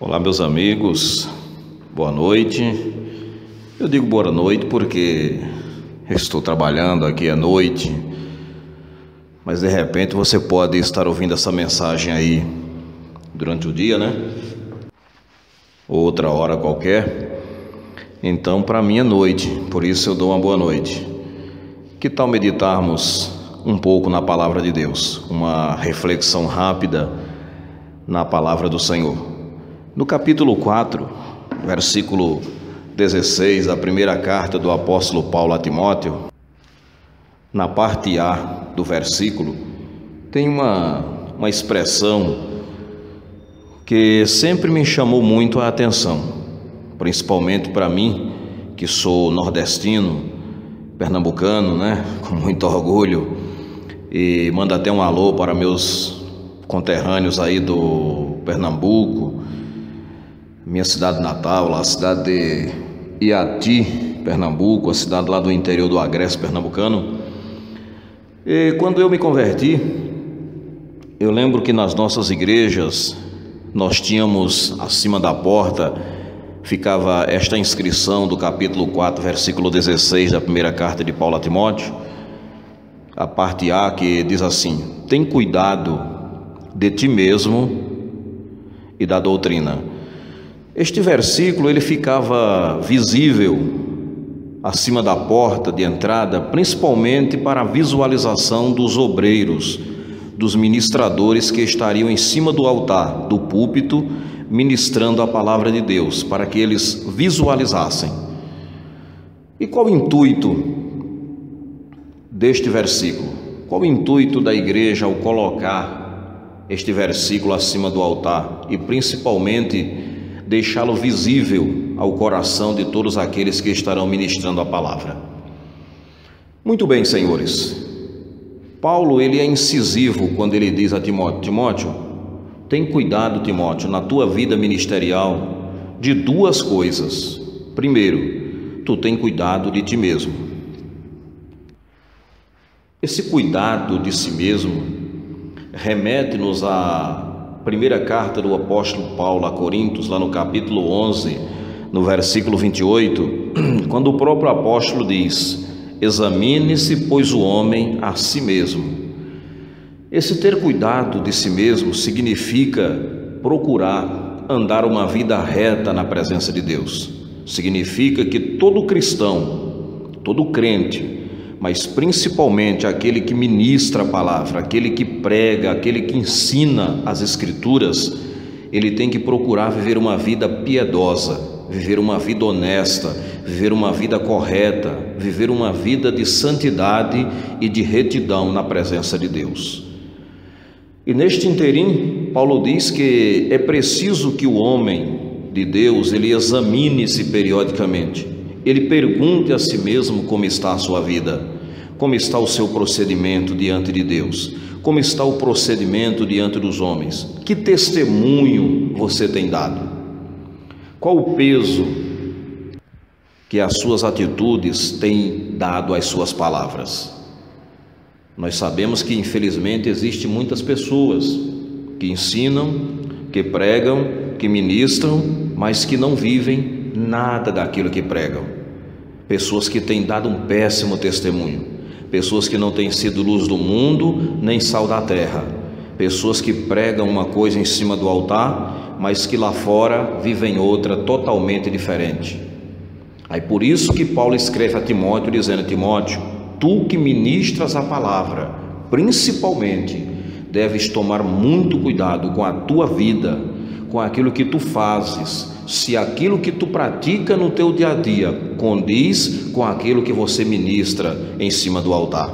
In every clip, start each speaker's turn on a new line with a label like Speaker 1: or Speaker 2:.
Speaker 1: Olá, meus amigos, boa noite. Eu digo boa noite porque estou trabalhando aqui à noite, mas de repente você pode estar ouvindo essa mensagem aí durante o dia, né? Outra hora qualquer. Então, para mim é noite, por isso eu dou uma boa noite. Que tal meditarmos um pouco na palavra de Deus, uma reflexão rápida na palavra do Senhor? No capítulo 4, versículo 16 da primeira carta do apóstolo Paulo a Timóteo, na parte A do versículo, tem uma expressão que sempre me chamou muito a atenção, principalmente para mim, que sou nordestino, pernambucano, né, com muito orgulho, e mando até um alô para meus conterrâneos aí do Pernambuco, minha cidade natal, a cidade de Iati, Pernambuco, a cidade lá do interior do Agreste pernambucano. E quando eu me converti, eu lembro que nas nossas igrejas nós tínhamos acima da porta, ficava esta inscrição do capítulo 4, versículo 16 da primeira carta de Paulo a Timóteo, a parte A, que diz assim: tem cuidado de ti mesmo e da doutrina. Este versículo ele ficava visível acima da porta de entrada, principalmente para a visualização dos obreiros, dos ministradores que estariam em cima do altar, do púlpito, ministrando a palavra de Deus, para que eles visualizassem. E qual o intuito deste versículo? Qual o intuito da igreja ao colocar este versículo acima do altar e principalmente deixá-lo visível ao coração de todos aqueles que estarão ministrando a palavra? Muito bem, senhores. Paulo, ele é incisivo quando ele diz a Timóteo: Timóteo, tem cuidado, Timóteo, na tua vida ministerial de duas coisas. Primeiro, tu tem cuidado de ti mesmo. Esse cuidado de si mesmo remete-nos à primeira carta do apóstolo Paulo a Coríntios, lá no capítulo 11, no versículo 28, quando o próprio apóstolo diz: examine-se, pois, o homem a si mesmo. Esse ter cuidado de si mesmo significa procurar andar uma vida reta na presença de Deus. Significa que todo cristão, todo crente, mas principalmente aquele que ministra a palavra, aquele que prega, aquele que ensina as Escrituras, ele tem que procurar viver uma vida piedosa, viver uma vida honesta, viver uma vida correta, viver uma vida de santidade e de retidão na presença de Deus. E neste interim, Paulo diz que é preciso que o homem de Deus, ele examine-se periodicamente. Ele pergunte a si mesmo como está a sua vida, como está o seu procedimento diante de Deus, como está o procedimento diante dos homens, que testemunho você tem dado, qual o peso que as suas atitudes têm dado às suas palavras. Nós sabemos que infelizmente existem muitas pessoas que ensinam, que pregam, que ministram, mas que não vivem nada daquilo que pregam. Pessoas que têm dado um péssimo testemunho, pessoas que não têm sido luz do mundo nem sal da terra, pessoas que pregam uma coisa em cima do altar, mas que lá fora vivem outra totalmente diferente. Aí por isso que Paulo escreve a Timóteo dizendo: Timóteo, tu que ministras a palavra, principalmente deves tomar muito cuidado com a tua vida, com aquilo que tu fazes, se aquilo que tu pratica no teu dia a dia condiz com aquilo que você ministra em cima do altar.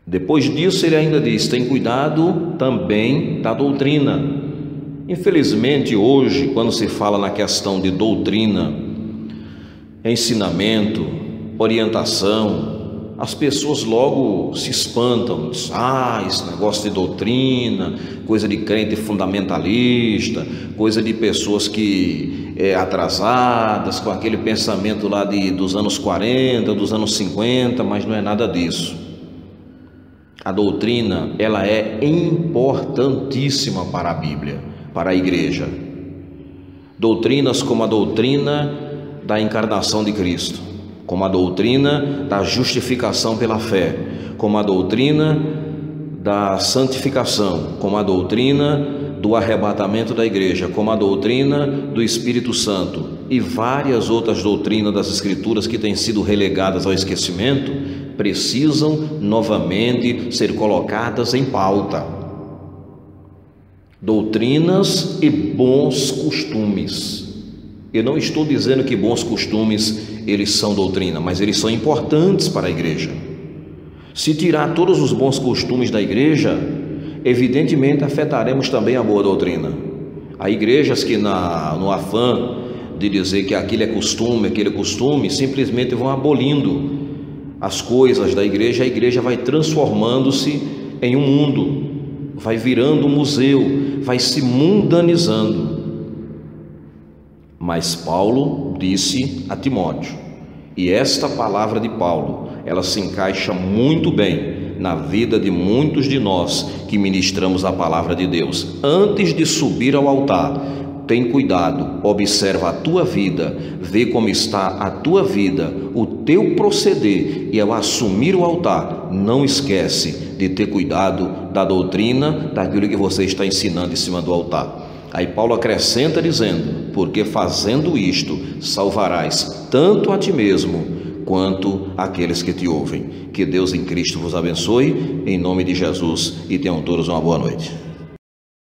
Speaker 1: Depois disso ele ainda diz: tem cuidado também da doutrina. Infelizmente hoje, quando se fala na questão de doutrina, ensinamento, orientação, as pessoas logo se espantam, dizem: esse negócio de doutrina, coisa de crente fundamentalista, coisa de pessoas que atrasadas, com aquele pensamento lá dos anos 40, dos anos 50, mas não é nada disso. A doutrina, ela é importantíssima para a Bíblia, para a igreja. Doutrinas como a doutrina da encarnação de Cristo, como a doutrina da justificação pela fé, como a doutrina da santificação, como a doutrina do arrebatamento da igreja, como a doutrina do Espírito Santo e várias outras doutrinas das Escrituras que têm sido relegadas ao esquecimento, precisam novamente ser colocadas em pauta. Doutrinas e bons costumes. Eu não estou dizendo que bons costumes eles são doutrina, mas eles são importantes para a igreja. Se tirar todos os bons costumes da igreja, evidentemente afetaremos também a boa doutrina. Há igrejas que no afã de dizer que aquele é costume, simplesmente vão abolindo as coisas da igreja. A igreja vai transformando-se em um mundo, vai virando um museu, vai se mundanizando. Mas Paulo disse a Timóteo, e esta palavra de Paulo, ela se encaixa muito bem na vida de muitos de nós que ministramos a palavra de Deus. Antes de subir ao altar, tem cuidado, observa a tua vida, vê como está a tua vida, o teu proceder, e ao assumir o altar, não esquece de ter cuidado da doutrina, daquilo que você está ensinando em cima do altar. Aí Paulo acrescenta dizendo, porque fazendo isto, salvarás tanto a ti mesmo, quanto aqueles que te ouvem. Que Deus em Cristo vos abençoe, em nome de Jesus, e tenham todos uma boa noite.